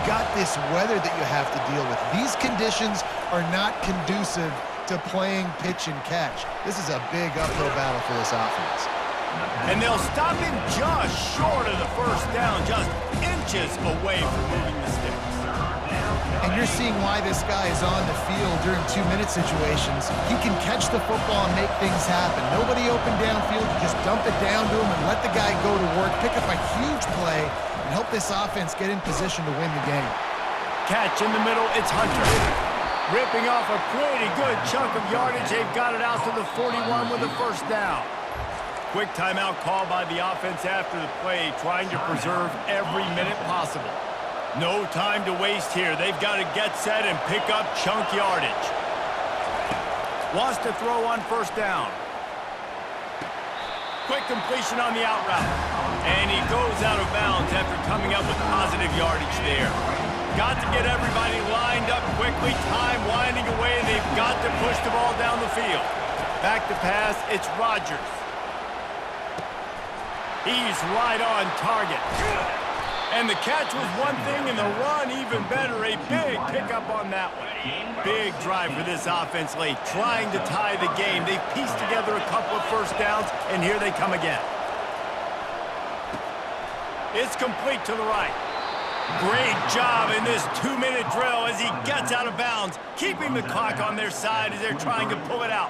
you've got this weather that you have to deal with. These conditions are not conducive to playing pitch and catch. This is a big uphill battle for this offense. And they'll stop him just short of the first down, just inches away from moving the sticks. And you're seeing why this guy is on the field during 2-minute situations. He can catch the football and make things happen. Nobody open downfield. You just dump it down to him and let the guy go to work, pick up a huge play, and help this offense get in position to win the game. Catch in the middle, it's Hunter. Ripping off a pretty good chunk of yardage. They've got it out to the 41 with a first down. Quick timeout call by the offense after the play, trying to preserve every minute possible. No time to waste here. They've got to get set and pick up chunk yardage. Wants to throw on first down. Quick completion on the out route. And he goes out of bounds after coming up with positive yardage there. Got to get everybody lined up quickly. Time winding away. They've got to push the ball down the field. Back to pass. It's Rodgers. He's right on target. And the catch was one thing, and the run even better. A big pickup on that one. Big drive for this offense late, trying to tie the game. They've pieced together a couple of first downs, and here they come again. It's complete to the right. Great job in this 2-minute drill as he gets out of bounds, keeping the clock on their side as they're trying to pull it out.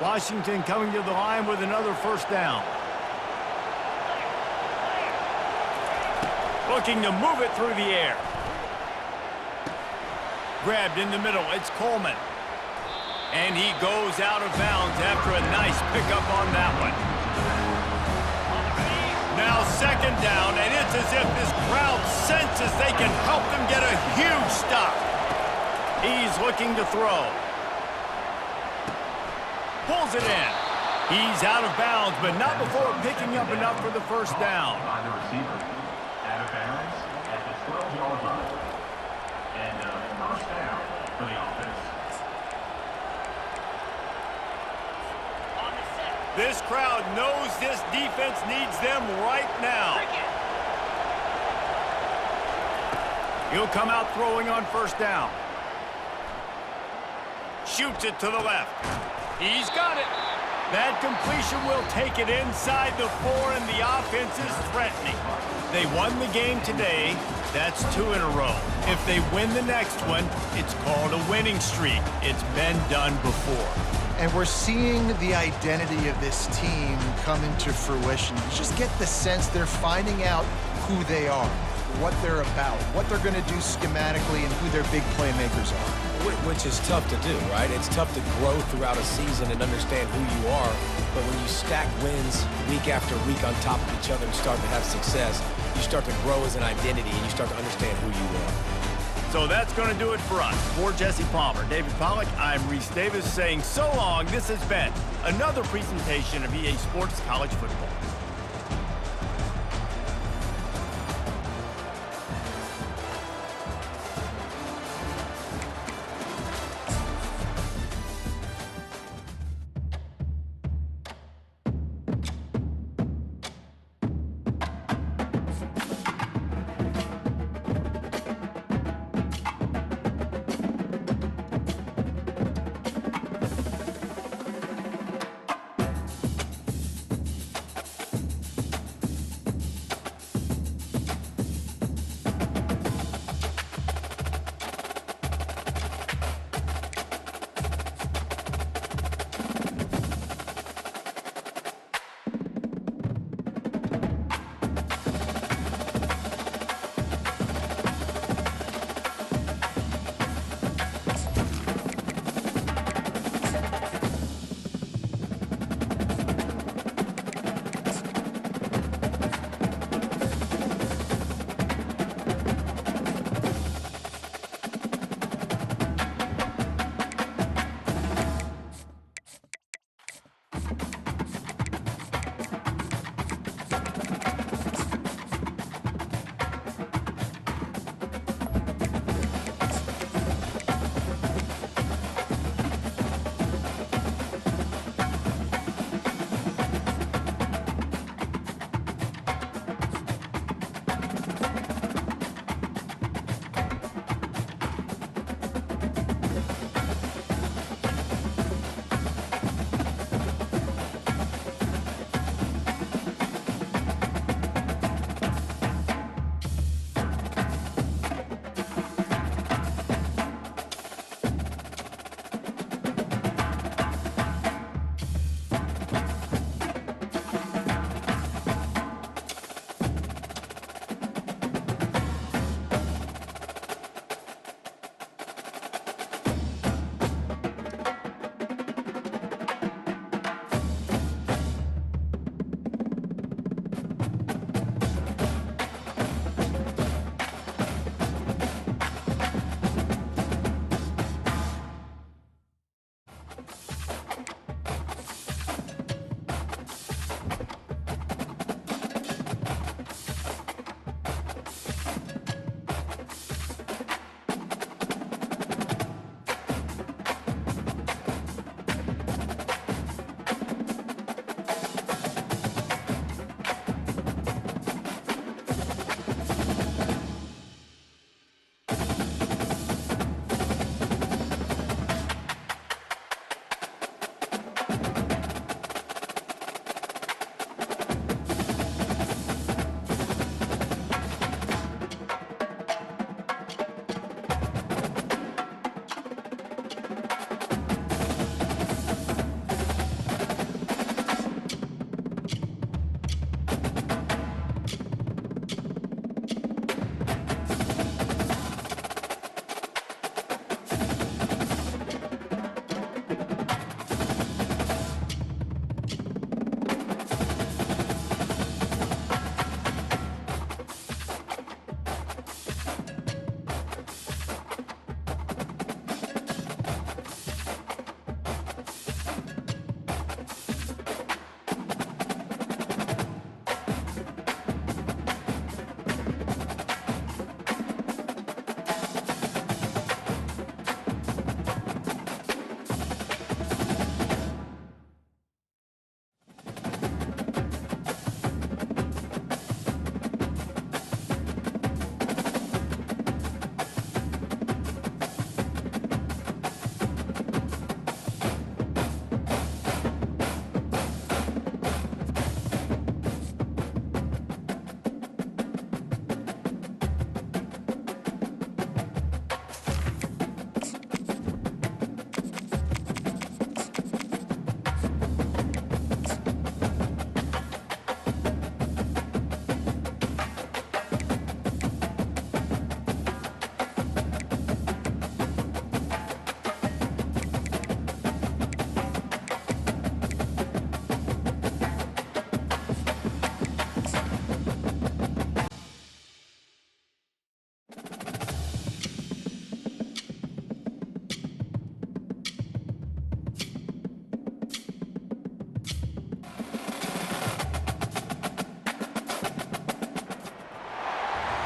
Washington coming to the line with another first down. Looking to move it through the air. Grabbed in the middle, it's Coleman. And he goes out of bounds after a nice pickup on that one. Now second down, and it's as if this crowd senses they can help them get a huge stop. He's looking to throw. Pulls it in. He's out of bounds, but not before picking up enough for the first down. By the receiver, out of bounds at the 12-yard line. And first down for the offense. This crowd knows this defense needs them right now. He'll come out throwing on first down. Shoots it to the left. He's got it. That completion will take it inside the 4, and the offense is threatening. They won the game today. That's 2 in a row. If they win the next one, it's called a winning streak. It's been done before. And we're seeing the identity of this team come into fruition. You just get the sense they're finding out who they are, what they're about, what they're going to do schematically, and who their big playmakers are. Which is tough to do, right? It's tough to grow throughout a season and understand who you are. But when you stack wins week after week on top of each other and start to have success, you start to grow as an identity and you start to understand who you are. So that's going to do it for us. For Jesse Palmer, David Pollack, I'm Reese Davis saying so long. This has been another presentation of EA Sports College Football.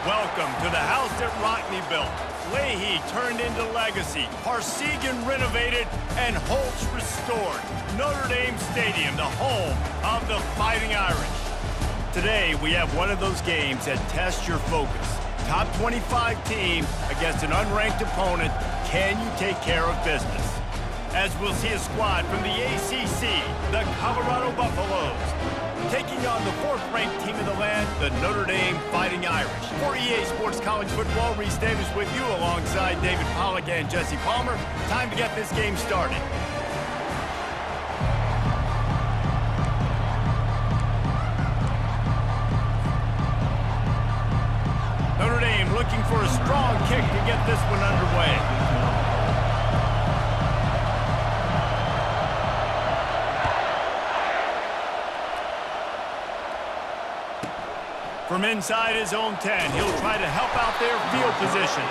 Welcome to the house that Rockne built. Leahy turned into legacy. Parsegan renovated and Holtz restored. Notre Dame Stadium, the home of the Fighting Irish. Today, we have one of those games that tests your focus. Top 25 team against an unranked opponent. Can you take care of business? As we'll see a squad from the ACC, the Colorado Buffaloes, taking on the 4th-ranked team in the land, the Notre Dame Fighting Irish. For EA Sports College Football, Reese Davis with you alongside David Pollack and Jesse Palmer. Time to get this game started. Notre Dame looking for a strong kick to get this one underway. From inside his own 10, he'll try to help out their field position.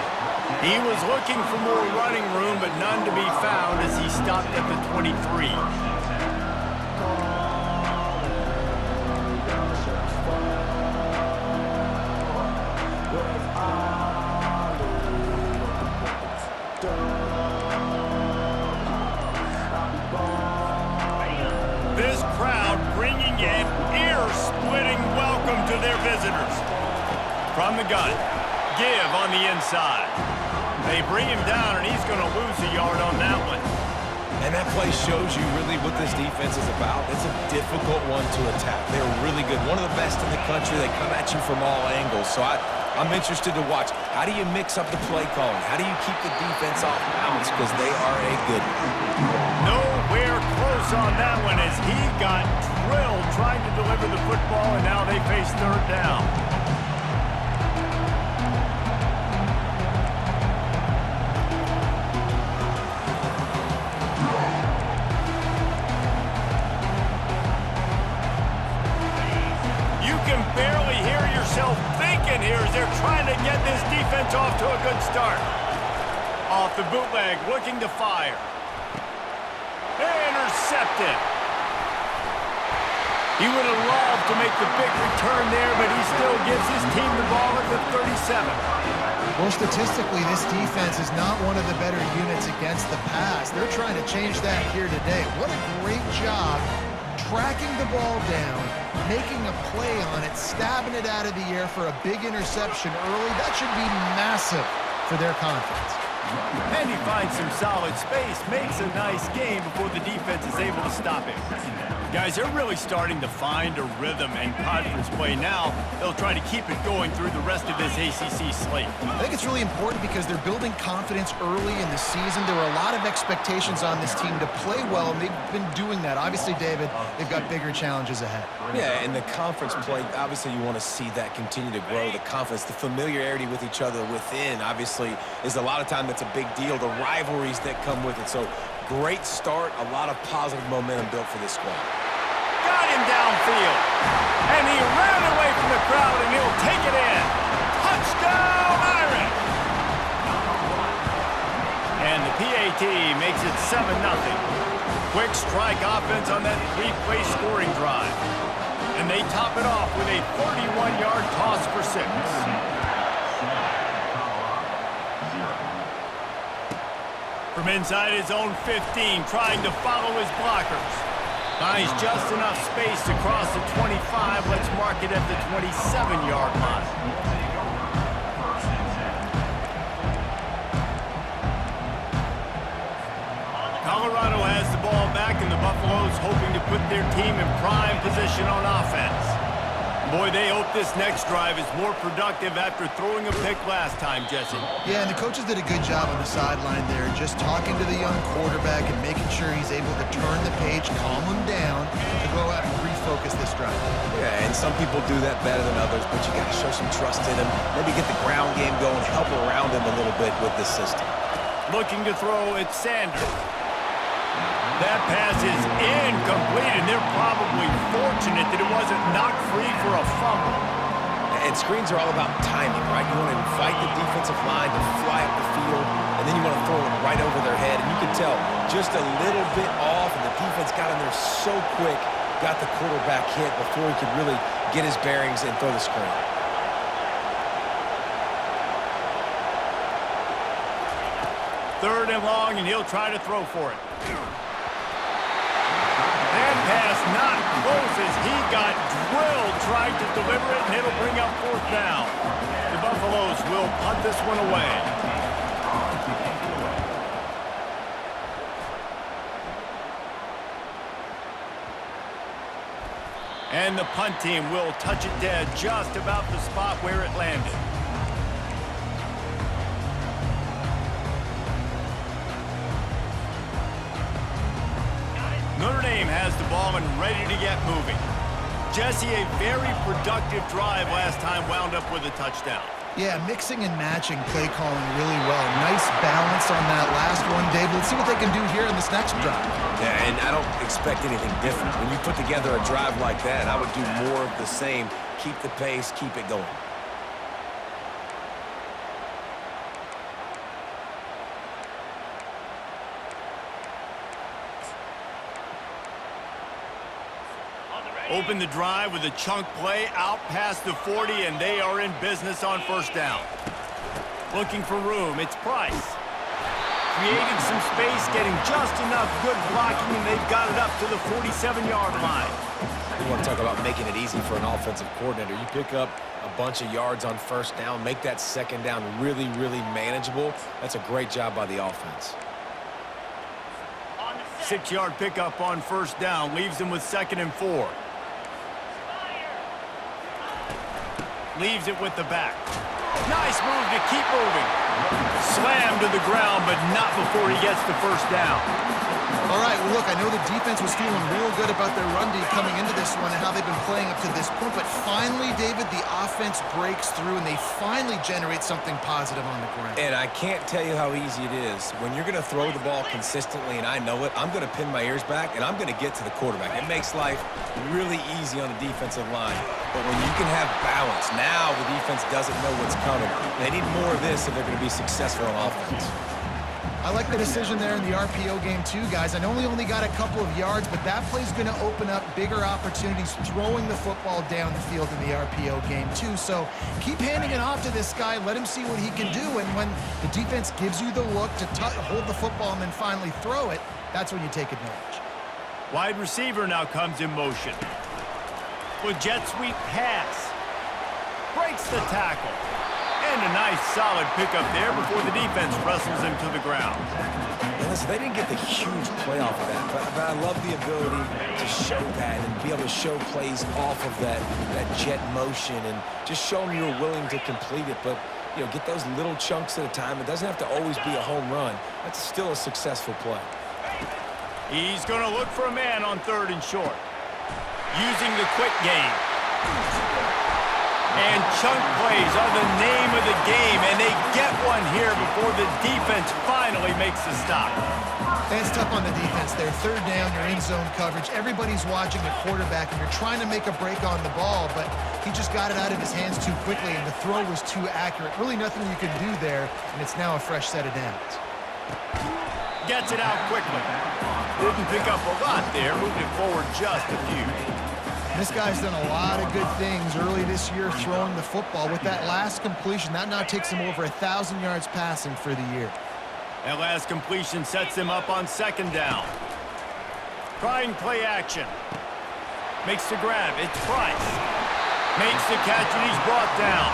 He was looking for more running room, but none to be found as he stopped at the 23. This crowd bringing an ear-splitting welcome to their visitors. From the gun, give on the inside. They bring him down, and he's going to lose a yard on that one. And that play shows you really what this defense is about. It's a difficult one to attack. They're really good. One of the best in the country. They come at you from all angles. So I'm interested to watch. How do you mix up the play calling? How do you keep the defense off balance? Because they are a good one. Nowhere close on that one as he got drilled trying to deliver the football, and now they face 3rd down. You can barely hear yourself thinking here as they're trying to get this defense off to a good start. Off the bootleg, looking to fire. Intercepted. He would have loved to make the big return there, but he still gives his team the ball at the 37. Well, statistically, this defense is not one of the better units against the pass. They're trying to change that here today. What a great job tracking the ball down, making a play on it, stabbing it out of the air for a big interception early. That should be massive for their confidence. And he finds some solid space, makes a nice game before the defense is able to stop him. Guys, they're really starting to find a rhythm in conference play now. They'll try to keep it going through the rest of this ACC slate. I think it's really important because they're building confidence early in the season. There were a lot of expectations on this team to play well, and they've been doing that. Obviously, David, they've got bigger challenges ahead. Yeah, and the conference play, obviously you want to see that continue to grow. The confidence, the familiarity with each other within, obviously, is a lot of time that's a big deal. The rivalries that come with it. So, great start, a lot of positive momentum built for this squad. Got him downfield. And he ran away from the crowd, and he'll take it in. Touchdown, Irish! And the PAT makes it 7-0. Quick strike offense on that 3-play scoring drive. And they top it off with a 31-yard toss for 6. From inside his own 15, trying to follow his blockers. Finds just enough space to cross the 25. Let's mark it at the 27-yard line. Colorado has the ball back, and the Buffaloes hoping to put their team in prime position on offense. Boy, they hope this next drive is more productive after throwing a pick last time, Jesse. Yeah, and the coaches did a good job on the sideline there, just talking to the young quarterback and making sure he's able to turn the page, calm him down, to go out and refocus this drive. Yeah, and some people do that better than others, but you got to show some trust in him. Maybe get the ground game going, help around him a little bit with this system. Looking to throw, it's Sanders. That pass is incomplete, and they're probably fortunate that it wasn't knocked free for a fumble. And screens are all about timing, right? You want to invite the defensive line to fly up the field, and then you want to throw it right over their head. And you can tell just a little bit off, and the defense got in there so quick, got the quarterback hit before he could really get his bearings and throw the screen. 3rd and long, and he'll try to throw for it. That pass not close as he got drilled trying to deliver it, and it'll bring up 4th down. The Buffaloes will punt this one away. And the punt team will touch it dead just about the spot where it landed. Notre Dame has the ball and ready to get moving. Jesse, a very productive drive last time wound up with a touchdown. Yeah, mixing and matching play calling really well. Nice balance on that last one, Dave. Let's see what they can do here in this next drive. Yeah, and I don't expect anything different. When you put together a drive like that, I would do more of the same. Keep the pace, keep it going. Open the drive with a chunk play out past the 40, and they are in business on 1st down. Looking for room, it's Price. Creating some space, getting just enough good blocking, and they've got it up to the 47-yard line. You want to talk about making it easy for an offensive coordinator. You pick up a bunch of yards on 1st down, make that 2nd down really, really manageable. That's a great job by the offense. 6-yard pickup on 1st down, leaves them with 2nd and 4. Leaves it with the back. Nice move to keep moving. Slammed to the ground, but not before he gets the 1st down. All right, well, look, I know the defense was feeling real good about their run D coming into this one and how they've been playing up to this point, but finally, David, the offense breaks through and they finally generate something positive on the ground. And I can't tell you how easy it is. When you're going to throw the ball consistently, and I know it, I'm going to pin my ears back, and I'm going to get to the quarterback. It makes life really easy on the defensive line. But when you can have balance, now the defense doesn't know what's coming. They need more of this if they're going to be successful on offense. I like the decision there in the RPO game too, guys. I know we only got a couple of yards, but that play's going to open up bigger opportunities throwing the football down the field in the RPO game too. So keep handing it off to this guy. Let him see what he can do. And when the defense gives you the look to hold the football and then finally throw it, that's when you take advantage. Wide receiver now comes in motion. With jet sweep pass. Breaks the tackle. And a nice solid pickup there before the defense wrestles him to the ground. And listen, they didn't get the huge play off of that, but I love the ability to show that and be able to show plays off of that jet motion and just show them you're willing to complete it. But, you know, get those little chunks at a time. It doesn't have to always be a home run. That's still a successful play. He's going to look for a man on 3rd and short. Using the quick game. And chunk plays are the name of the game, and they get one here before the defense finally makes the stop. And it's tough on the defense there. 3rd down, you're in zone coverage. Everybody's watching the quarterback, and you're trying to make a break on the ball, but he just got it out of his hands too quickly, and the throw was too accurate. Really nothing you can do there, and it's now a fresh set of downs. Gets it out quickly. Didn't pick up a lot there, moved it forward just a few. This guy's done a lot of good things early this year throwing the football. With that last completion, that now takes him over 1,000 yards passing for the year. That last completion sets him up on 2nd down. Trying play action. Makes the grab. It's Price. Makes the catch, and he's brought down.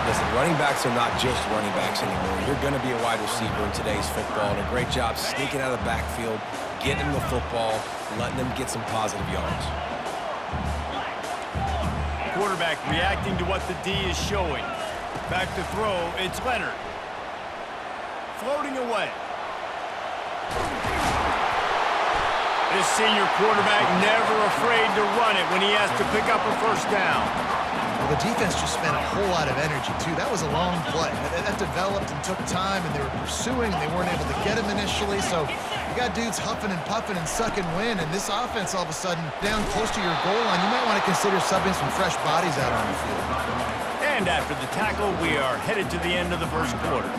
Listen, running backs are not just running backs anymore. You're going to be a wide receiver in today's football, and a great job sneaking out of the backfield, getting them the football, letting them get some positive yards. Quarterback reacting to what the D is showing. Back to throw, it's Leonard. Floating away. This senior quarterback never afraid to run it when he has to pick up a 1st down. Well, the defense just spent a whole lot of energy, too. That was a long play. That developed and took time, and they were pursuing, and they weren't able to get him initially. So you got dudes huffing and puffing and sucking wind, and this offense all of a sudden down close to your goal line. You might want to consider subbing some fresh bodies out on the field. And after the tackle, we are headed to the end of the 1st quarter.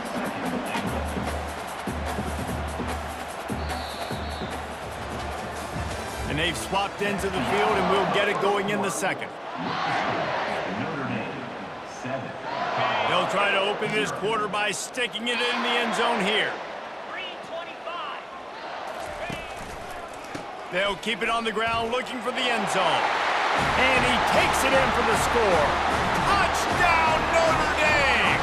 And they've swapped ends of the field, and we'll get it going in the 2nd. Notre Dame, 7. They'll try to open this quarter by sticking it in the end zone here. They'll keep it on the ground looking for the end zone. And he takes it in for the score. Touchdown, Notre Dame!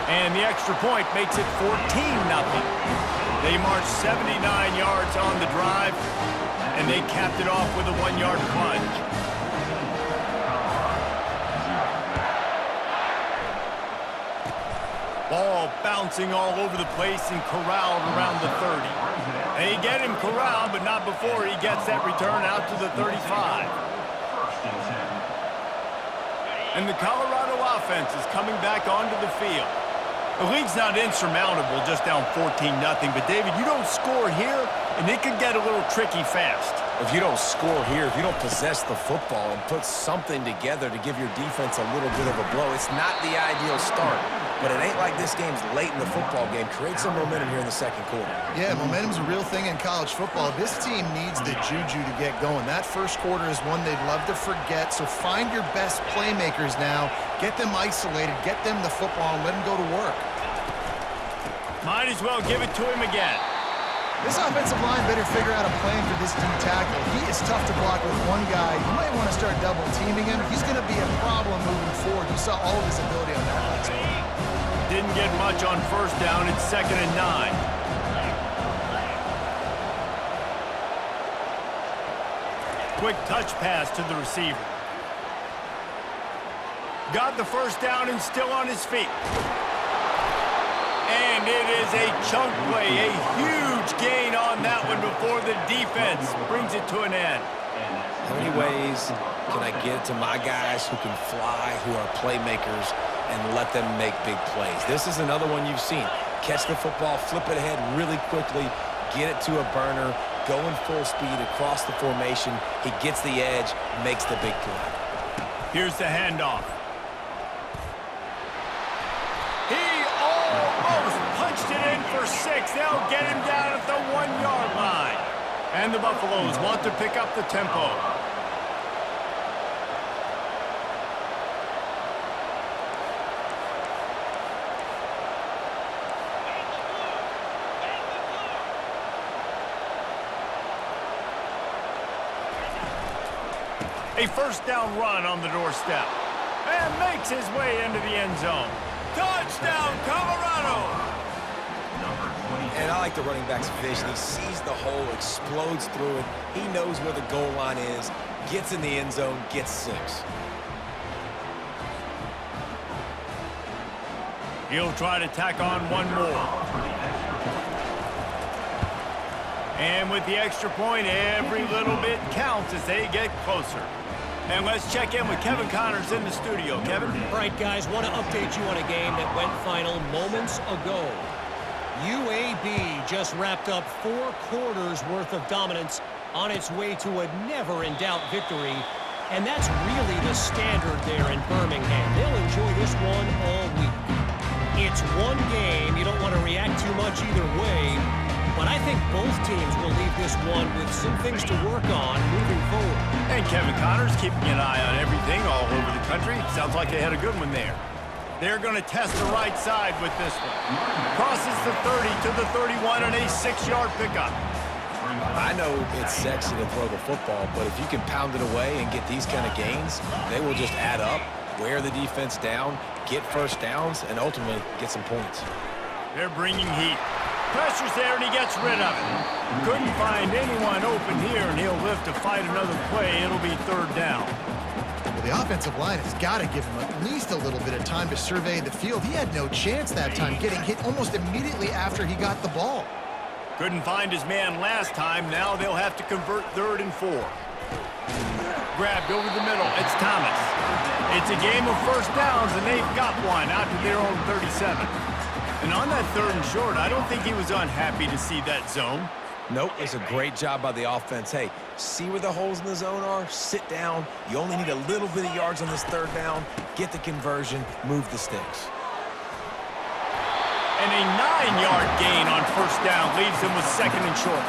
And the extra point makes it 14-0. They marched 79 yards on the drive, and they capped it off with a 1-yard plunge. Ball bouncing all over the place and corralled around the 30. They get him corralled, but not before he gets that return out to the 35. And the Colorado offense is coming back onto the field. The lead's not insurmountable, just down 14-0. But, David, you don't score here, and it could get a little tricky fast. If you don't score here, if you don't possess the football and put something together to give your defense a little bit of a blow, it's not the ideal start. But it ain't like this game's late in the football game. Create some momentum here in the second quarter. Yeah, momentum's a real thing in college football. This team needs the juju to get going. That first quarter is one they'd love to forget, so find your best playmakers now. Get them isolated, get them the football, and let them go to work. Might as well give it to him again. This offensive line better figure out a plan for this D tackle. He is tough to block with one guy. You might want to start double teaming him. He's going to be a problem moving forward. You saw all of his ability on that last play. Didn't get much on first down. It's 2nd and 9. Quick touch pass to the receiver. Got the first down and still on his feet. And it is a chunk play, a huge gain on that one before the defense brings it to an end. How many ways can I get it to my guys who can fly, who are playmakers, and let them make big plays? This is another one you've seen. Catch the football, flip it ahead really quickly, get it to a burner, go in full speed across the formation. He gets the edge, makes the big play. Here's the handoff. He almost punched it in for 6. They'll get him down at the 1-yard line. And the Buffaloes want to pick up the tempo. A first down run on the doorstep. And makes his way into the end zone. Touchdown, Colorado! And I like the running back's vision. He sees the hole, explodes through it. He knows where the goal line is, gets in the end zone, gets 6. He'll try to tack on one more. And with the extra point, every little bit counts as they get closer. And let's check in with Kevin Connors in the studio. Kevin? All right, guys, want to update you on a game that went final moments ago. UAB just wrapped up 4 quarters worth of dominance on its way to a never-in-doubt victory. And that's really the standard there in Birmingham. They'll enjoy this one all week. It's one game. You don't want to react too much either way. But I think both teams will leave this one with some things to work on moving forward. And Kevin Connors keeping an eye on everything all over the country. Sounds like they had a good one there. They're going to test the right side with this one. Crosses the 30 to the 31 and a 6-yard pickup. I know it's sexy to throw the football, but if you can pound it away and get these kind of gains, they will just add up, wear the defense down, get first downs, and ultimately get some points. They're bringing heat. Pressure's there, and he gets rid of it. Couldn't find anyone open here, and he'll live to fight another play. It'll be 3rd down. Well, the offensive line has got to give him at least a little bit of time to survey the field. He had no chance that time, getting hit almost immediately after he got the ball. Couldn't find his man last time. Now they'll have to convert 3rd and 4. Grabbed over the middle. It's Thomas. It's a game of first downs, and they've got one out to their own 37. And on that 3rd and short, I don't think he was unhappy to see that zone. Nope, it's a great job by the offense. Hey, see where the holes in the zone are? Sit down. You only need a little bit of yards on this 3rd down. Get the conversion. Move the sticks. And a 9-yard gain on first down leaves him with 2nd and short.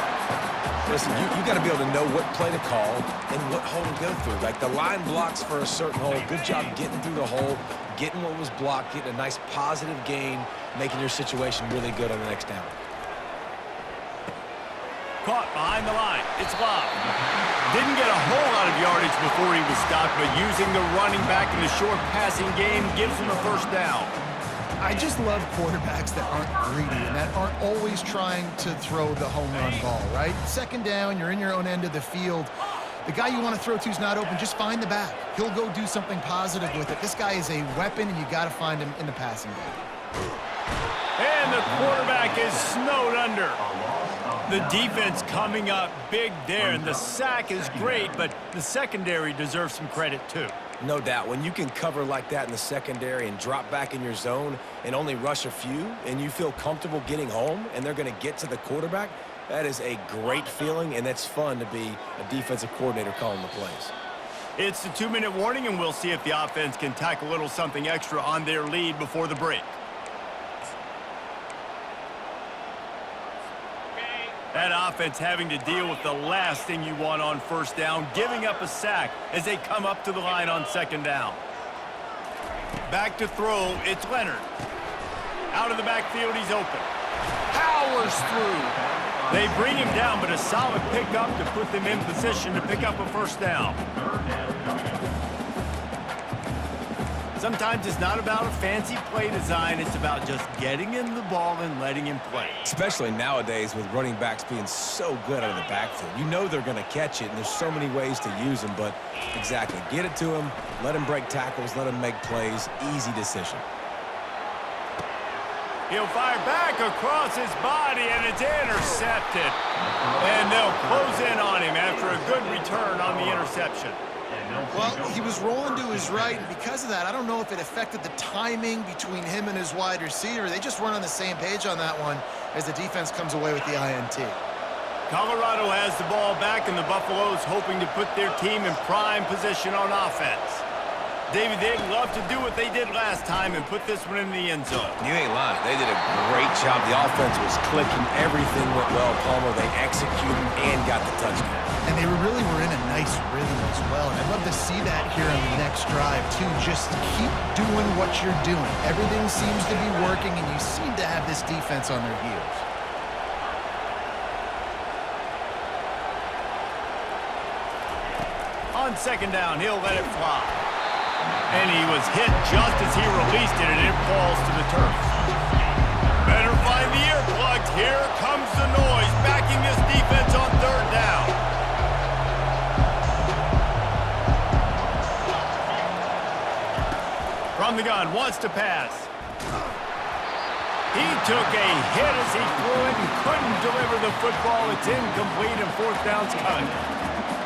Listen, you got to be able to know what play to call and what hole to go through. Like the line blocks for a certain hole. Good job getting through the hole, getting what was blocked, getting a nice positive gain, making your situation really good on the next down. Caught behind the line. It's Love. Didn't get a whole lot of yardage before he was stopped, but using the running back in the short passing game gives him a first down. I just love quarterbacks that aren't greedy and that aren't always trying to throw the home run ball, right? Second down, you're in your own end of the field. The guy you want to throw to is not open. Just find the back. He'll go do something positive with it. This guy is a weapon, and you got to find him in the passing game. And the quarterback is snowed under. The defense coming up big there, and the sack is great, but the secondary deserves some credit too. No doubt. When you can cover like that in the secondary and drop back in your zone and only rush a few, and you feel comfortable getting home, and they're going to get to the quarterback, that is a great feeling, and that's fun to be a defensive coordinator calling the plays. It's the 2-minute warning, and we'll see if the offense can tack a little something extra on their lead before the break. That offense having to deal with the last thing you want on first down, giving up a sack as they come up to the line on second down. Back to throw, it's Leonard. Out of the backfield, he's open. Powers through. They bring him down, but a solid pickup to put them in position to pick up a first down. Sometimes it's not about a fancy play design. It's about just getting him the ball and letting him play. Especially nowadays with running backs being so good out of the backfield. You know they're going to catch it, and there's so many ways to use them, but exactly. Get it to him, let him break tackles, let him make plays. Easy decision. He'll fire back across his body, and it's intercepted. And they'll close in on him after a good return on the interception. Well, he was rolling to his right, and because of that, I don't know if it affected the timing between him and his wide receiver. They just weren't on the same page on that one as the defense comes away with the INT. Colorado has the ball back, and the Buffaloes hoping to put their team in prime position on offense. David, they'd love to do what they did last time and put this one in the end zone. You ain't lying. They did a great job. The offense was clicking. Everything went well, Palmer. They executed and got the touchdown. And they really were in a nice rhythm as well. And I'd love to see that here on the next drive, too. Just keep doing what you're doing. Everything seems to be working, and you seem to have this defense on their heels. On second down, he'll let it fly. And he was hit just as he released it, and it falls to the turf. Better find the earplugs. Here comes the noise, backing this defense on third down. From the gun, wants to pass. He took a hit as he threw it and couldn't deliver the football. It's incomplete, and fourth down's coming.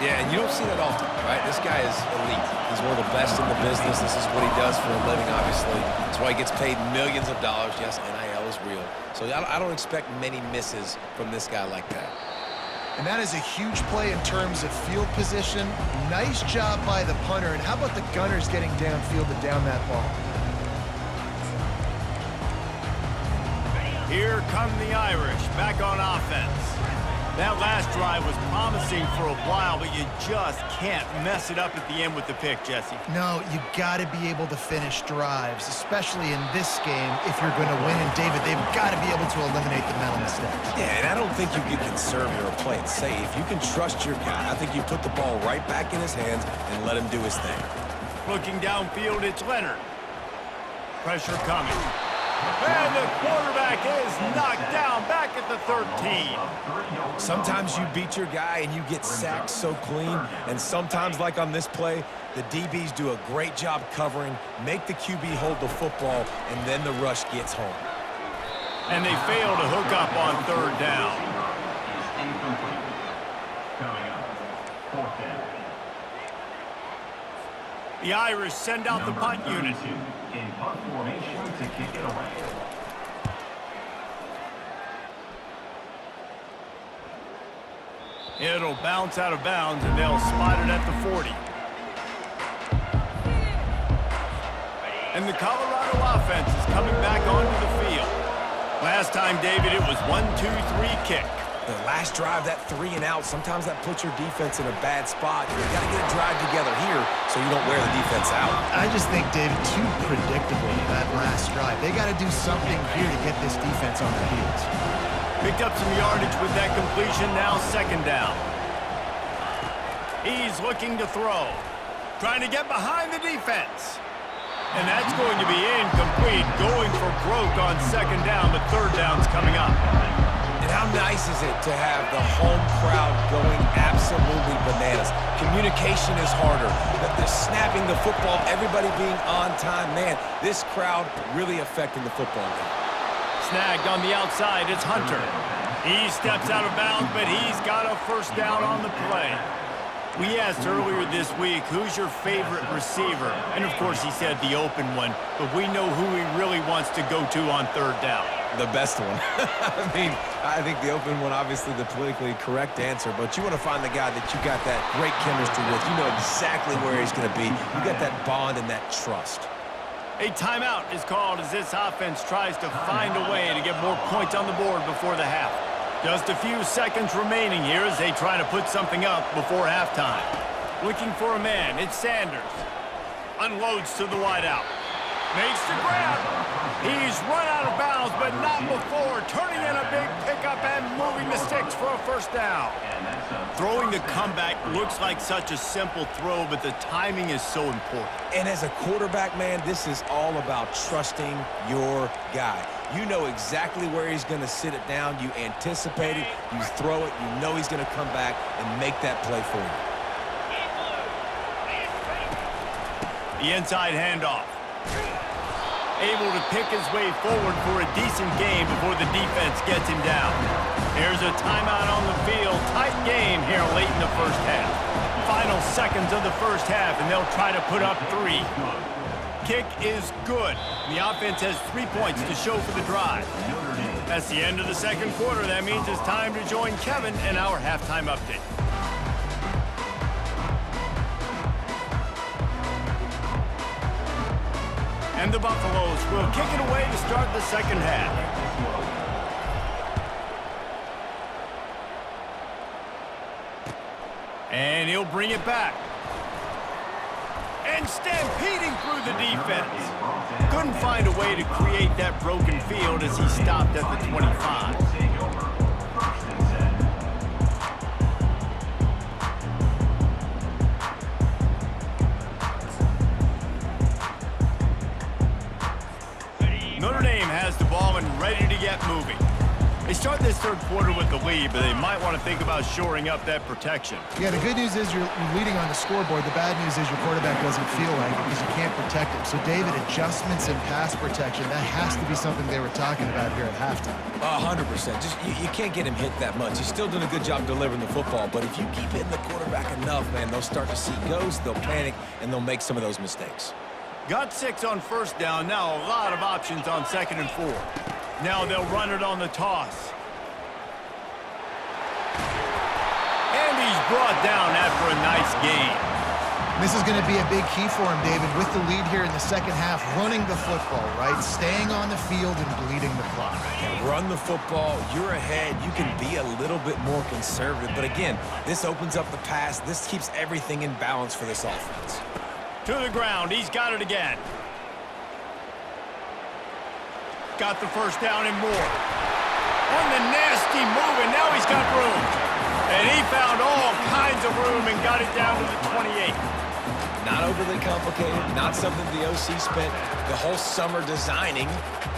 Yeah, and you don't see that often, right? This guy is elite. He's one of the best in the business. This is what he does for a living, obviously. That's why he gets paid millions of dollars. Yes, NIL is real. So I don't expect many misses from this guy like that. And that is a huge play in terms of field position. Nice job by the punter. And how about the gunners getting downfield to down that ball? Here come the Irish, back on offense. That last drive was promising for a while, but you just can't mess it up at the end with the pick, Jesse. No, you got to be able to finish drives, especially in this game if you're going to win. And, David, they've got to be able to eliminate the mental mistakes. Yeah, and I don't think you get conservative or play it safe. You can trust your guy. I think you put the ball right back in his hands and let him do his thing. Looking downfield, it's Leonard. Pressure coming. And the quarterback is knocked down back at the 13. Sometimes you beat your guy and you get sacked so clean, and sometimes, like on this play, the DBs do a great job covering, make the QB hold the football, and then the rush gets home. And they fail to hook up on third down. Coming up, fourth down. The Irish send out the punt unit. In punt formation to kick it away. It'll bounce out of bounds, and they'll spot it at the 40. And the Colorado offense is coming back onto the field. Last time, David, it was 1-2-3 kick. The last drive, that 3 and out, sometimes that puts your defense in a bad spot. You got to get a drive together here so you don't wear the defense out. I just think, David, too predictable that last drive. They got to do something here to get this defense on their heels. Picked up some yardage with that completion, now second down. He's looking to throw. Trying to get behind the defense. And that's going to be incomplete. Going for broke on second down, but third down's coming up. And how nice is it to have the home crowd going absolutely bananas? Communication is harder. They're snapping the football, everybody being on time. Man, this crowd really affecting the football game. Snagged on the outside, it's Hunter. He steps out of bounds, but he's got a first down on the play. We asked earlier this week, who's your favorite receiver? And of course he said the open one, but we know who he really wants to go to on third down. The best one. I think the open one, obviously the politically correct answer, but you want to find the guy that you got that great chemistry with. You know exactly where he's going to be. You got that bond and that trust. A timeout is called as this offense tries to find a way to get more points on the board before the half. Just a few seconds remaining here as they try to put something up before halftime. Looking for a man, it's Sanders. Unloads to the wideout. Makes the grab. He's run out of bounds, but not before. Turning in a big pickup and moving the sticks for a first down. Throwing the comeback looks like such a simple throw, but the timing is so important. And as a quarterback, man, this is all about trusting your guy. You know exactly where he's going to sit it down. You anticipate it. You throw it. You know he's going to come back and make that play for you. The inside handoff. Able to pick his way forward for a decent game before the defense gets him down. Here's a timeout on the field. Tight game here late in the first half. Final seconds of the first half, and they'll try to put up 3. Kick is good. The offense has 3 points to show for the drive. That's the end of the second quarter. That means it's time to join Kevin in our halftime update. And the Buffaloes will kick it away to start the second half. And he'll bring it back. And stampeding through the defense. Couldn't find a way to create that broken field as he stopped at the 25. Notre Dame has the ball and ready to get moving. They start this third quarter with the lead, but they might want to think about shoring up that protection. Yeah, the good news is you're leading on the scoreboard. The bad news is your quarterback doesn't feel like it because you can't protect him. So, David, adjustments in pass protection, that has to be something they were talking about here at halftime. 100%. Just you can't get him hit that much. He's still doing a good job delivering the football, but if you keep hitting the quarterback enough, man, they'll start to see ghosts, they'll panic, and they'll make some of those mistakes. Got 6 on first down. Now a lot of options on second and 4. Now they'll run it on the toss. And he's brought down after a nice gain. This is going to be a big key for him, David, with the lead here in the second half, running the football, right? Staying on the field and bleeding the clock. Yeah, run the football, you're ahead, you can be a little bit more conservative. But again, this opens up the pass. This keeps everything in balance for this offense. To the ground, he's got it again. Got the first down and more. On the nasty move, and now he's got room. And he found all kinds of room and got it down to the 28. Not overly complicated, not something the OC spent the whole summer designing.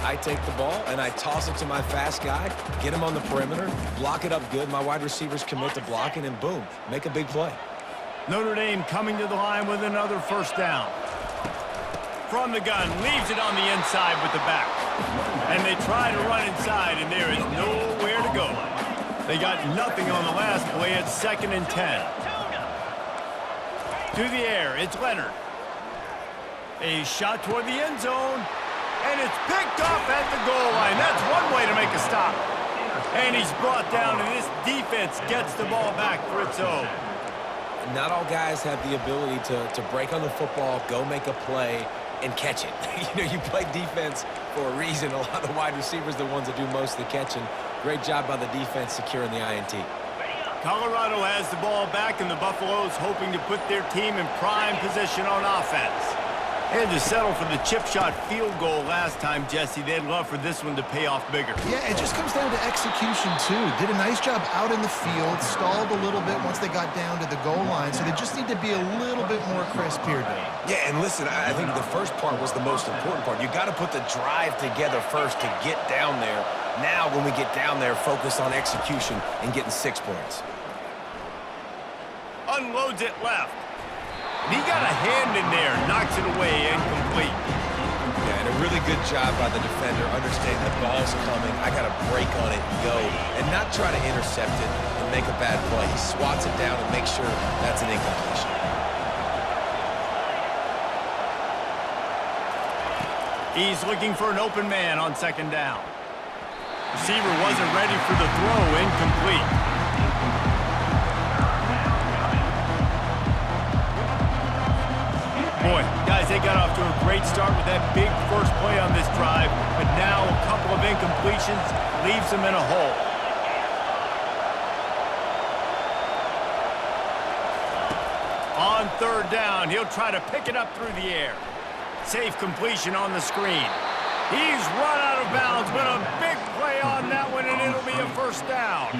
I take the ball and I toss it to my fast guy, get him on the perimeter, block it up good. My wide receivers commit to blocking, and boom, make a big play. Notre Dame coming to the line with another first down. From the gun, leaves it on the inside with the back. And they try to run inside, and there is nowhere to go. They got nothing on the last play at 2nd and 10. To the air, it's Leonard. A shot toward the end zone, and it's picked off at the goal line. That's one way to make a stop. And he's brought down, and this defense gets the ball back for its own. Not all guys have the ability to break on the football, go make a play, and catch it. You play defense for a reason. A lot of the wide receivers are the ones that do most of the catching. Great job by the defense securing the INT. Colorado has the ball back, and the Buffaloes hoping to put their team in prime position on offense. And to settle for the chip shot field goal last time, Jesse, they'd love for this one to pay off bigger. Yeah, it just comes down to execution, too. Did a nice job out in the field, stalled a little bit once they got down to the goal line, so they just need to be a little bit more crisp here, Dave. Yeah, and listen, I think the first part was the most important part. You got to put the drive together first to get down there. Now, when we get down there, focus on execution and getting 6 points. Unloads it left. And he got a hand in there, knocks it away, incomplete. Yeah, and a really good job by the defender, understanding the ball's coming. I got to break on it and go, and not try to intercept it and make a bad play. He swats it down and makes sure that's an incompletion. He's looking for an open man on second down. Receiver wasn't ready for the throw, incomplete. Boy, guys, they got off to a great start with that big first play on this drive, but now a couple of incompletions leaves them in a hole. On third down, he'll try to pick it up through the air. Safe completion on the screen. He's run out of bounds, but a big play on that one, and it'll be a first down.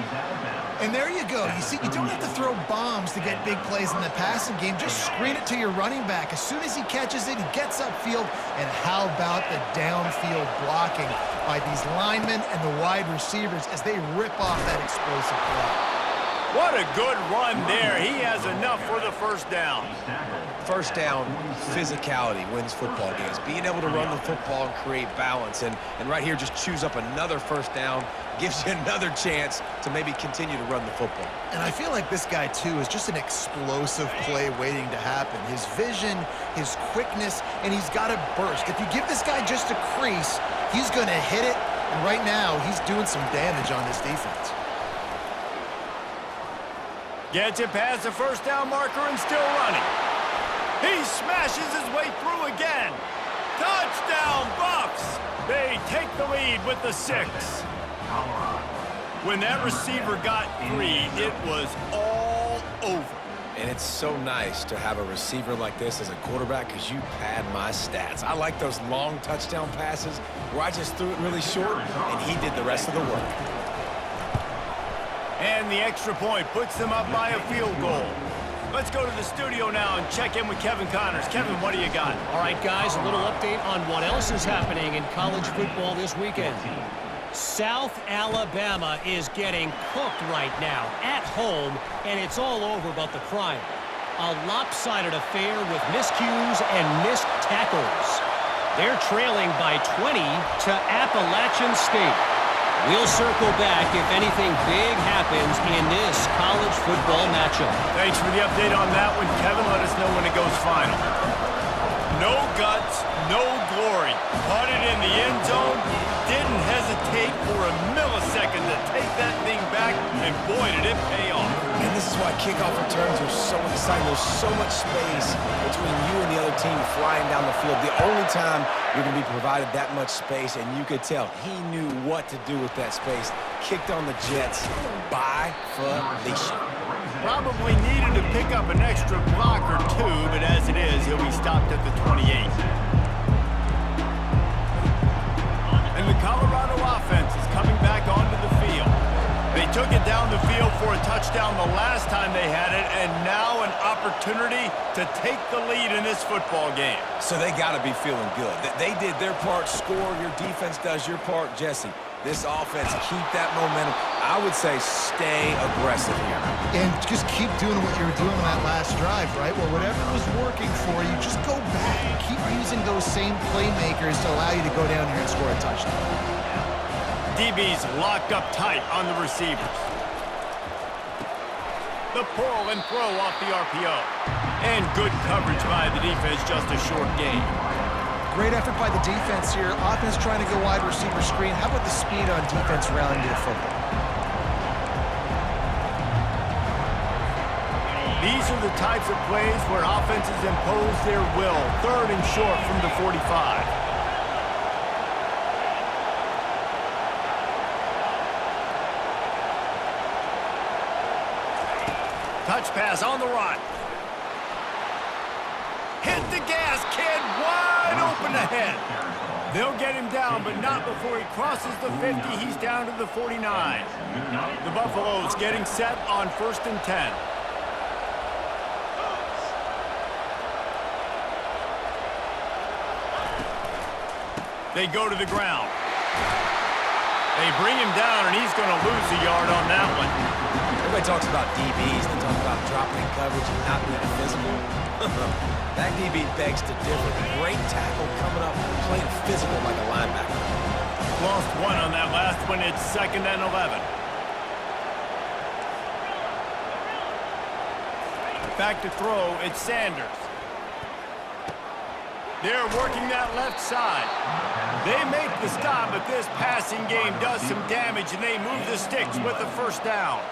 And there you go. You see, you don't have to throw bombs to get big plays in the passing game. Just screen it to your running back. As soon as he catches it, he gets upfield. And how about the downfield blocking by these linemen and the wide receivers as they rip off that explosive play. What a good run there. He has enough for the first down. First down, physicality wins football games. Being able to run the football and create balance. And right here, just choose up another first down, gives you another chance to maybe continue to run the football. And I feel like this guy, too, is just an explosive play waiting to happen. His vision, his quickness, and he's got a burst. If you give this guy just a crease, he's going to hit it. And right now, he's doing some damage on this defense. Gets it past the first down marker and still running. He smashes his way through again. Touchdown, Buffs! They take the lead with the 6. When that receiver got 3, it was all over. And it's so nice to have a receiver like this as a quarterback because you pad my stats. I like those long touchdown passes where I just threw it really short and he did the rest of the work. And the extra point puts them up by a field goal. Let's go to the studio now and check in with Kevin Connors. Kevin, what do you got? All right, guys, a little update on what else is happening in college football this weekend. South Alabama is getting cooked right now at home, and it's all over but the crime. A lopsided affair with miscues and missed tackles. They're trailing by 20 to Appalachian State. We'll circle back if anything big happens in this college football matchup. Thanks for the update on that one, Kevin. Let us know when it goes final. No guts, no glory. Caught it in the end zone. Didn't hesitate for a millisecond to take that thing back, and boy, did it pay off. And this is why kickoff returns are so exciting. There's so much space between you and the other team flying down the field. The only time you're going to be provided that much space, and you could tell he knew what to do with that space. Kicked on the Jets by Felicia. Probably needed to pick up an extra block or 2, but as it is, he'll be stopped at the 28. And the Colorado offense is coming back onto the field. They took it down the field for a touchdown the last time they had it, and now an opportunity to take the lead in this football game. So they got to be feeling good. They did their part, score. Your defense does your part, Jesse. This offense, keep that momentum. I would say stay aggressive here. And just keep doing what you were doing on that last drive, right? Well, whatever was working for you, just go back and keep using those same playmakers to allow you to go down here and score a touchdown. DB's locked up tight on the receivers. The pull and throw off the RPO. And good coverage by the defense, just a short gain. Great effort by the defense here. Offense trying to go wide receiver screen. How about the speed on defense rallying to the football? These are the types of plays where offenses impose their will. 3rd and short from the 45. Touch pass on the run. Hit the gas, kid. Wide open ahead. They'll get him down, but not before he crosses the 50. He's down to the 49. The Buffaloes getting set on 1st and 10. They go to the ground. They bring him down, and he's going to lose a yard on that one. Everybody talks about DBs. They talk about dropping in coverage and not being physical. That DB begs to differ. Great tackle coming up, playing physical like a linebacker. Lost one on that last one. It's 2nd and 11. Back to throw. It's Sanders. They're working that left side. They make the stop, but this passing game does some damage, and they move the sticks with the 1st down.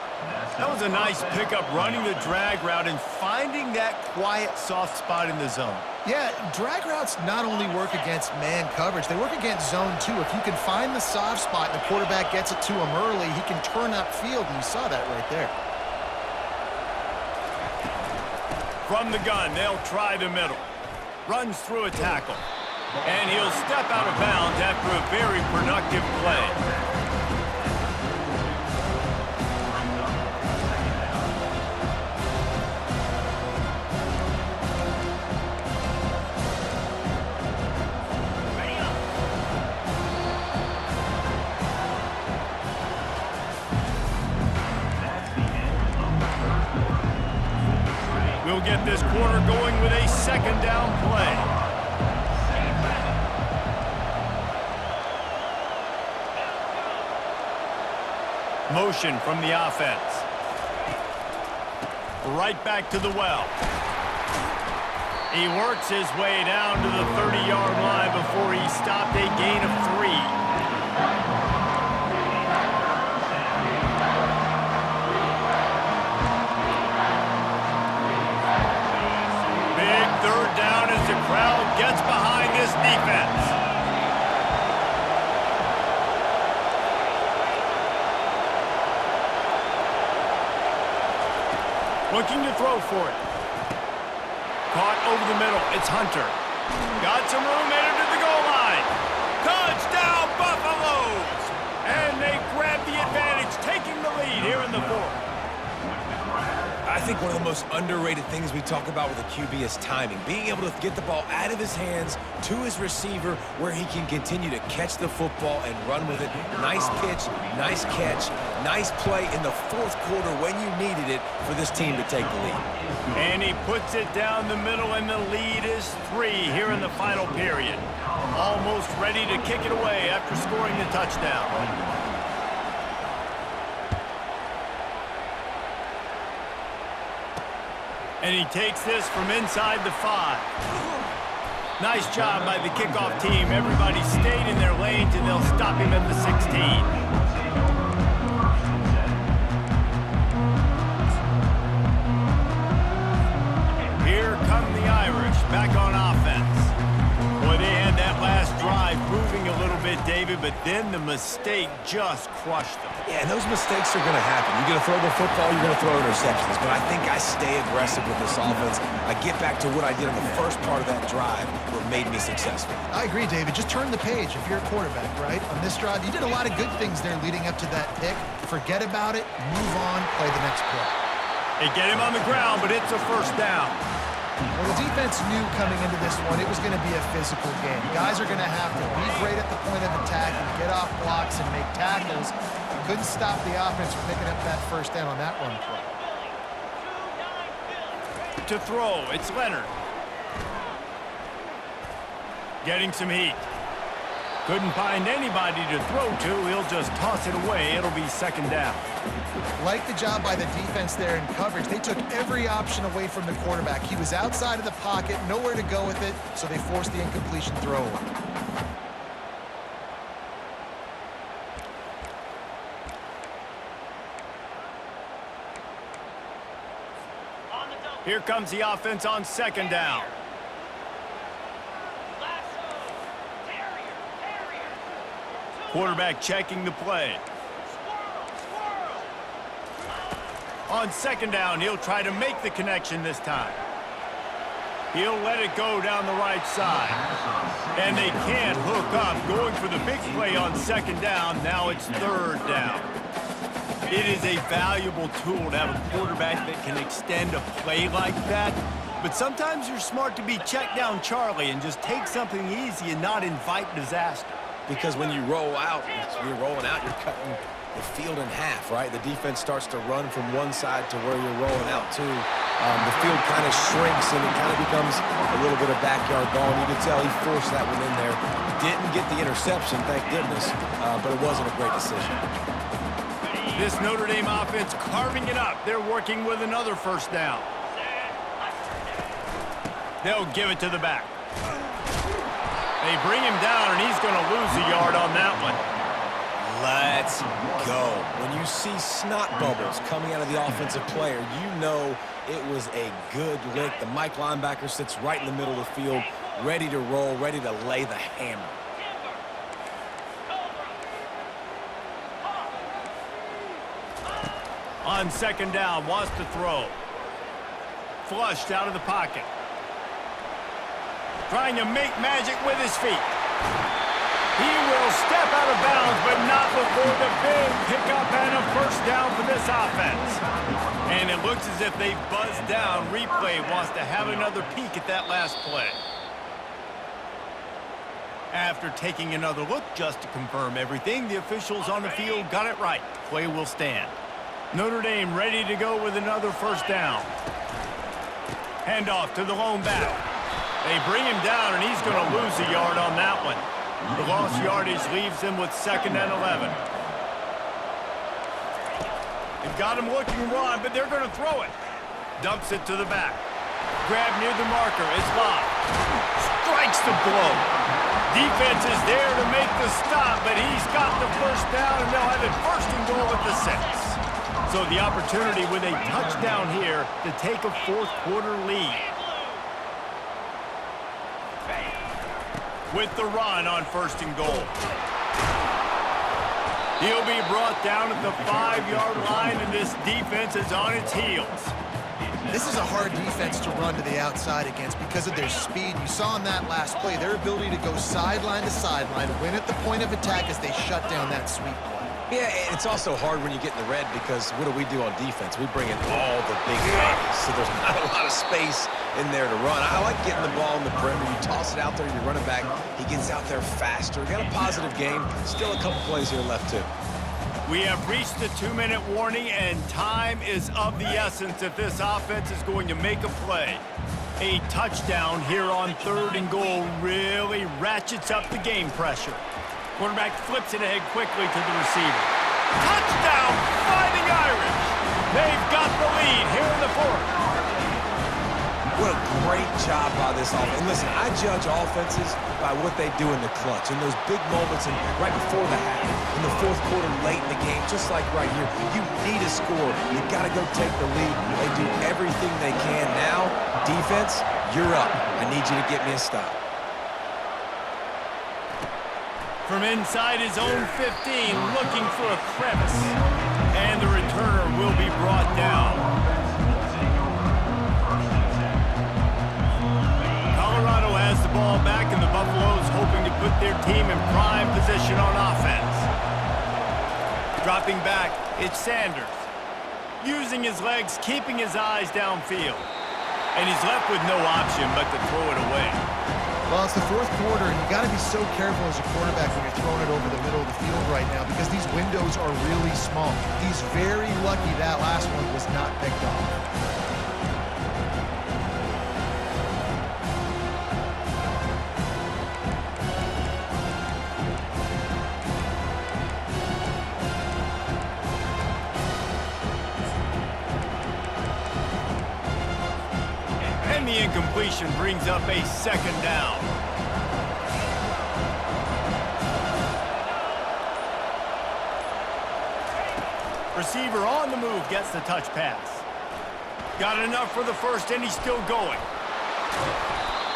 That was a nice pickup, running the drag route and finding that quiet, soft spot in the zone. Yeah, drag routes not only work against man coverage, they work against zone too. If you can find the soft spot and the quarterback gets it to him early, he can turn upfield, and you saw that right there. From the gun, they'll try the middle. Runs through a tackle. And he'll step out of bounds after a very productive play. We'll get this quarter going with a 2nd down play. Motion from the offense. Right back to the well. He works his way down to the 30-yard line before he stopped, a gain of 3. Down as the crowd gets behind this defense. Looking to throw for it. Caught over the middle. It's Hunter. Got some room, headed to the goal line. Touchdown, Buffaloes! And they grab the advantage, taking the lead here in the 4th. I think one of the most underrated things we talk about with a QB is timing. Being able to get the ball out of his hands to his receiver where he can continue to catch the football and run with it. Nice pitch, nice catch, nice play in the 4th quarter when you needed it for this team to take the lead. And he puts it down the middle, and the lead is 3 here in the final period. Almost ready to kick it away after scoring the touchdown. And he takes this from inside the 5. Nice job by the kickoff team. Everybody stayed in their lanes, and they'll stop him at the 16. Here come the Irish back on offense. Boy, they had that last drive moving a little bit, David, but then the mistake just crushed them. Yeah, and those mistakes are going to happen. You're going to throw the football, you're going to throw interceptions. But I think I stay aggressive with this offense. I get back to what I did on the first part of that drive, what made me successful. I agree, David. Just turn the page if you're a quarterback, right? On this drive, you did a lot of good things there leading up to that pick. Forget about it, move on, play the next play. They get him on the ground, but it's a 1st down. Well, the defense knew coming into this one it was going to be a physical game. Guys are going to have to be great at the point of attack and get off blocks and make tackles. They couldn't stop the offense from picking up that 1st down on that run play. To throw, it's Leonard. Getting some heat. Couldn't find anybody to throw to. He'll just toss it away. It'll be 2nd down. Like the job by the defense there in coverage. They took every option away from the quarterback. He was outside of the pocket, nowhere to go with it, so they forced the incompletion throw away. Here comes the offense on 2nd down. Quarterback checking the play. On 2nd down, he'll try to make the connection this time. He'll let it go down the right side. And they can't hook up. Going for the big play on second down. Now it's third down. It is a valuable tool to have a quarterback that can extend a play like that. But sometimes you're smart to be check down Charlie and just take something easy and not invite disaster. Because when you roll out, you're rolling out, you're cutting the field in half, right? The defense starts to run from one side to where you're rolling out to. The field kind of shrinks and it kind of becomes a little bit of backyard ball. And you can tell he forced that one in there. Didn't get the interception, thank goodness, but it wasn't a great decision. This Notre Dame offense carving it up. They're working with another first down. They'll give it to the back. They bring him down, and he's going to lose a yard on that one. Let's go. When you see snot bubbles coming out of the offensive player, you know it was a good lick. The Mike linebacker sits right in the middle of the field, ready to roll, ready to lay the hammer. On second down, wants to throw. Flushed out of the pocket. Trying to make magic with his feet. He will step out of bounds, but not before the big pickup and a first down for this offense. And it looks as if they've buzzed down. Replay wants to have another peek at that last play. After taking another look just to confirm everything, the officials on the field got it right. Play will stand. Notre Dame ready to go with another first down. Handoff to the lone back. They bring him down, and he's going to lose a yard on that one. The lost yardage leaves him with 2nd and 11. They've got him looking run, but they're going to throw it. Dumps it to the back. Grab near the marker. It's locked. Strikes the blow. Defense is there to make the stop, but he's got the first down, and they'll have it first and goal at the 6. So the opportunity with a touchdown here to take a fourth-quarter lead. With the run on 1st and goal. He'll be brought down at the 5-yard line, and this defense is on its heels. This is a hard defense to run to the outside against because of their speed. You saw in that last play their ability to go sideline to sideline, win at the point of attack as they shut down that sweep play. Yeah, it's also hard when you get in the red because what do we do on defense? We bring in all the big bodies, so there's not a lot of space in there to run. I like getting the ball in the perimeter. You toss it out there, you run it back. He gets out there faster. Got a positive game. Still a couple plays here left, too. We have reached the 2-minute warning, and time is of the essence if this offense is going to make a play. A touchdown here on 3rd and goal really ratchets up the game pressure. Quarterback flips it ahead quickly to the receiver. Touchdown, Fighting Irish! They've got the lead here in the 4th. What a great job by this offense. And listen, I judge offenses by what they do in the clutch, in those big moments and right before the half, in the 4th quarter, late in the game, just like right here. You need a score. You got to go take the lead. They do everything they can. Now, defense, you're up. I need you to get me a stop. From inside his own 15, looking for a crevice. And the returner will be brought down. Colorado has the ball back, and the Buffaloes hoping to put their team in prime position on offense. Dropping back, it's Sanders. Using his legs, keeping his eyes downfield. And he's left with no option but to throw it away. Well, it's the 4th quarter, and you got to be so careful as a quarterback when you're throwing it over the middle of the field right now because these windows are really small. He's very lucky that last one was not picked off. The incompletion brings up a 2nd down. Receiver on the move gets the touch pass. Got enough for the first, and he's still going.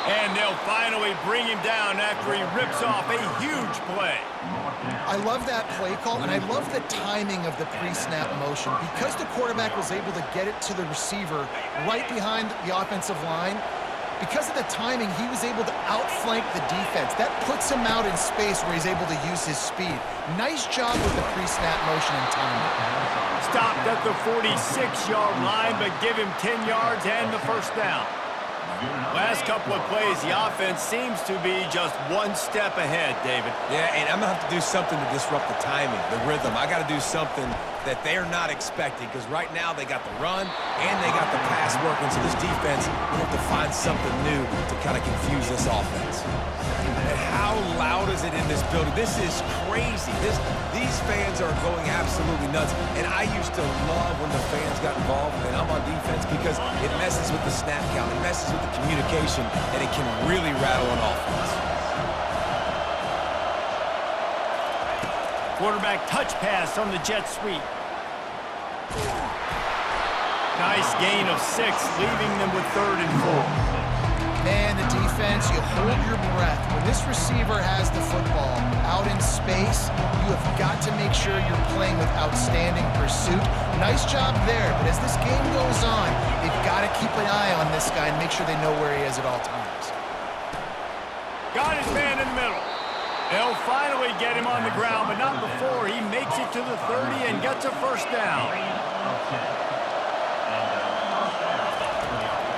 And they'll finally bring him down after he rips off a huge play. I love that play call, and I love the timing of the pre-snap motion. Because the quarterback was able to get it to the receiver right behind the offensive line, Because of the timing, he was able to outflank the defense. That puts him out in space where he's able to use his speed. Nice job with the pre-snap motion and timing. Stopped at the 46-yard line, but give him 10 yards and the first down. Last couple of plays, the offense seems to be just one step ahead, David. Yeah, and I'm going to have to do something to disrupt the timing, the rhythm. I got to do something that they're not expecting, because right now they got the run and they got the pass working, so this defense will have to find something new to kind of confuse this offense. And how loud is it in this building? This is crazy. These fans are going absolutely nuts. And I used to love when the fans got involved and I'm on defense, because it messes with the snap count, it messes with the communication, and it can really rattle an offense. Quarterback touch pass on the jet sweep. Nice gain of 6, leaving them with 3rd and 4. Man, the defense, you hold your breath. When this receiver has the football out in space, you have got to make sure you're playing with outstanding pursuit. Nice job there, but as this game goes on, they've got to keep an eye on this guy and make sure they know where he is at all times. Got his man in the middle. They'll finally get him on the ground, but not before he makes it to the 30 and gets a first down.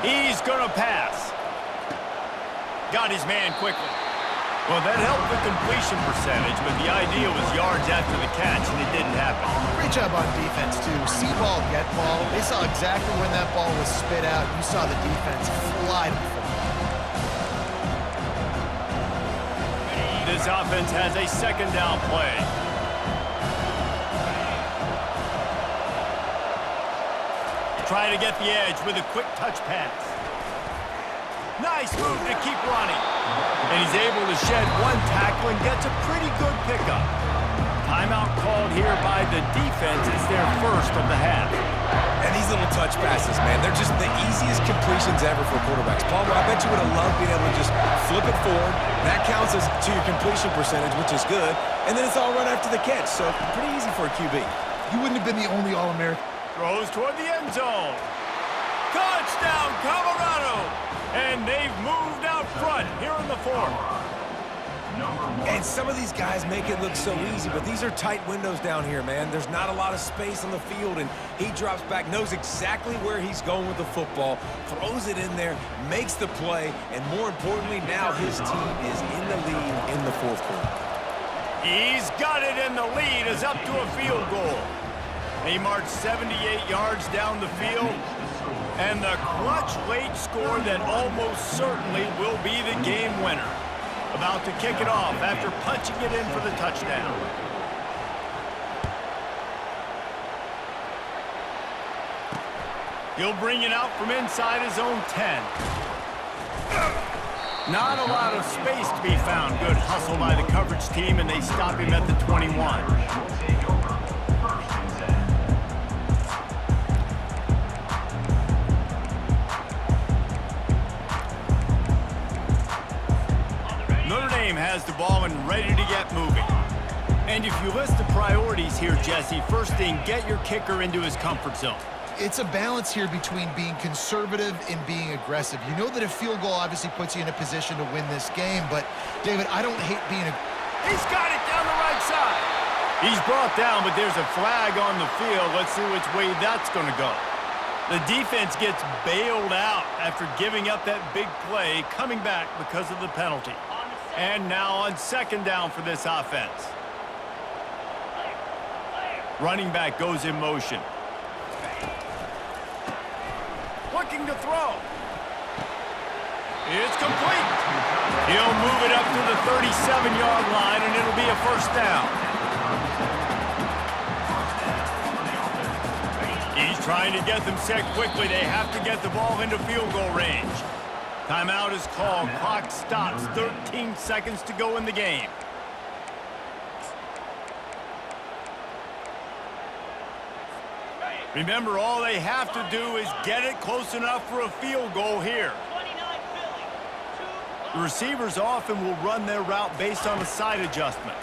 He's going to pass. Got his man quickly. Well, that helped the completion percentage, but the idea was yards after the catch, and it didn't happen. Great job on defense, too. See ball, get ball. They saw exactly when that ball was spit out. You saw the defense fly to the football. This offense has a 2nd down play. Try to get the edge with a quick touch pass. Nice move to keep running. And he's able to shed 1 tackle and gets a pretty good pickup. Timeout called here by the defense. It's their first of the half. And these little touch passes, man, they're just the easiest completions ever for quarterbacks. Palmer, I bet you would have loved being able to just flip it forward. That counts as to your completion percentage, which is good. And then it's all right after the catch, so pretty easy for a QB. You wouldn't have been the only All-American. Throws toward the end zone. Touchdown, Colorado! And they've moved out front here in the 4th. And some of these guys make it look so easy, but these are tight windows down here, man. There's not a lot of space on the field, and he drops back, knows exactly where he's going with the football, throws it in there, makes the play, and more importantly, now his team is in the lead in the 4th quarter. He's got it, and the lead is up to a field goal. He marched 78 yards down the field, and the clutch late score that almost certainly will be the game winner. About to kick it off after punching it in for the touchdown. He'll bring it out from inside his own 10. Not a lot of space to be found. Good hustle by the coverage team, and they stop him at the 21. Notre Dame has the ball and ready to get moving. And if you list the priorities here, Jesse, first thing, get your kicker into his comfort zone. It's a balance here between being conservative and being aggressive. You know that a field goal obviously puts you in a position to win this game, but, David, I don't hate being a... He's got it down the right side. He's brought down, but there's a flag on the field. Let's see which way that's going to go. The defense gets bailed out after giving up that big play, coming back because of the penalty. And now on 2nd down for this offense. Running back goes in motion. Looking to throw. It's complete. He'll move it up to the 37-yard line, and it'll be a first down. He's trying to get them set quickly. They have to get the ball into field goal range. Timeout is called. Clock stops. 13 seconds to go in the game. Remember, all they have to do is get it close enough for a field goal here. The receivers often will run their route based on a side adjustment.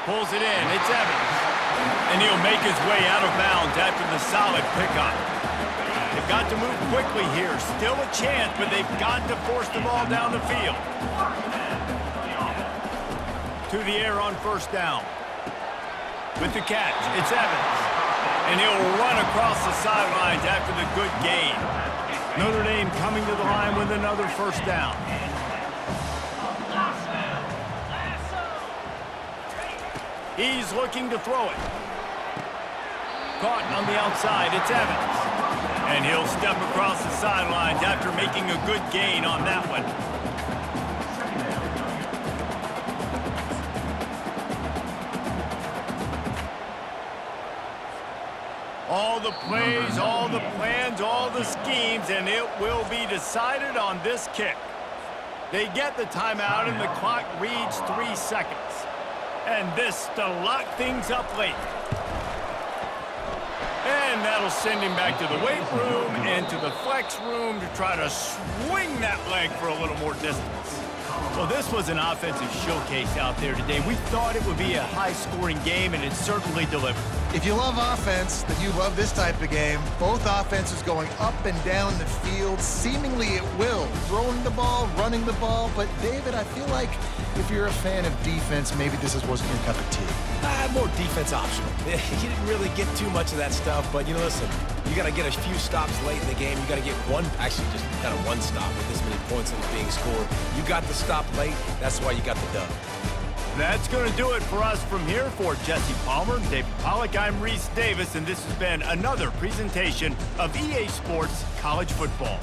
Pulls it in. It's Evans. And he'll make his way out of bounds after the solid pickup. If They've got to move quickly here. Still a chance, but they've got to force the ball down the field. To the air on first down. With the catch, it's Evans. And he'll run across the sidelines after the good gain. Notre Dame coming to the line with another first down. He's looking to throw it. Caught on the outside, it's Evans. And he'll step across the sidelines after making a good gain on that one. All the plays, all the plans, all the schemes, and it will be decided on this kick. They get the timeout and the clock reads 3 seconds. And this to lock things up late. And that'll send him back to the weight room and to the flex room to try to swing that leg for a little more distance. Well, this was an offensive showcase out there today. We thought it would be a high-scoring game, and it certainly delivered. If you love offense, then you love this type of game. Both offenses going up and down the field, seemingly at will. Throwing the ball, running the ball. But, David, I feel like if you're a fan of defense, maybe this wasn't your cup of tea. More defense optional. You didn't really get too much of that stuff, but, listen, you got to get a few stops late in the game. You got to get one stop with this many points that was being scored. You got the stop late. That's why you got the dub. That's going to do it for us from here. For Jesse Palmer, David Pollack, I'm Reese Davis, and this has been another presentation of EA Sports College Football.